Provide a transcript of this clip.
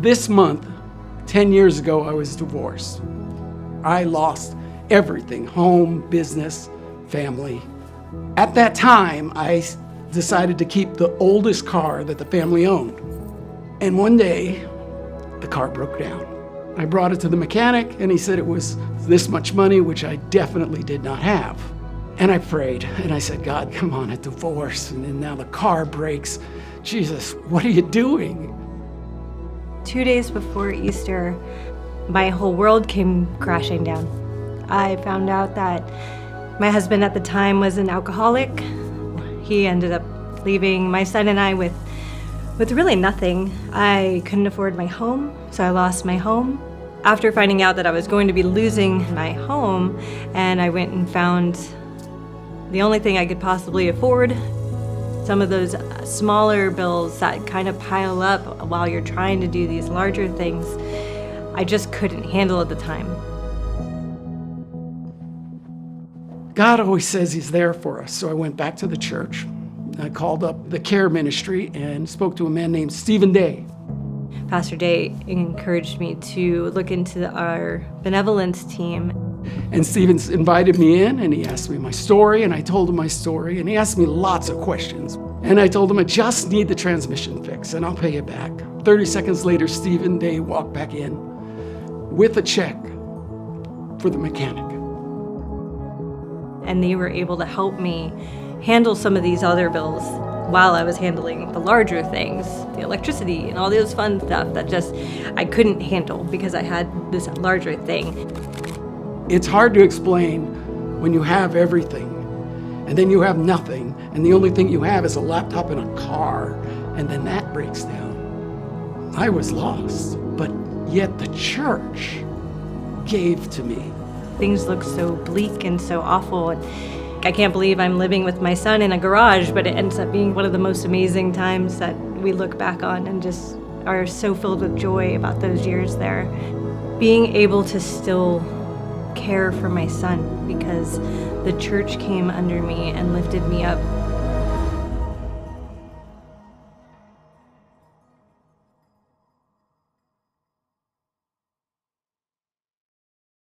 This month, 10 years ago, I was divorced. I lost everything, home, business, family. At that time, I decided to keep the oldest car that the family owned. And one day, the car broke down. I brought it to the mechanic, and he said it was this much money, which I definitely did not have. And I prayed, and I said, God, come on, a divorce, and then now the car breaks. Jesus, what are you doing? 2 days before Easter, my whole world came crashing down. I found out that my husband at the time was an alcoholic. He ended up leaving my son and I with really nothing. I couldn't afford my home, so I lost my home. After finding out that I was going to be losing my home, and I went and found the only thing I could possibly afford, some of those smaller bills that kind of pile up while you're trying to do these larger things, I just couldn't handle at the time. God always says he's there for us, so I went back to the church. I called up the care ministry and spoke to a man named Stephen Day. Pastor Day encouraged me to look into our Benevolence team. And Stephen invited me in, and he asked me my story, and I told him my story, and he asked me lots of questions. And I told him, I just need the transmission fixed, and I'll pay you back. 30 seconds later, Stephen Day walked back in with a check for the mechanic. And they were able to help me handle some of these other bills while I was handling the larger things, the electricity and all those fun stuff that just I couldn't handle because I had this larger thing. It's hard to explain when you have everything and then you have nothing, and the only thing you have is a laptop and a car, and then that breaks down. I was lost, but yet the church gave to me. Things look so bleak and so awful. I can't believe I'm living with my son in a garage, but it ends up being one of the most amazing times that we look back on and just are so filled with joy about those years there. Being able to still care for my son because the church came under me and lifted me up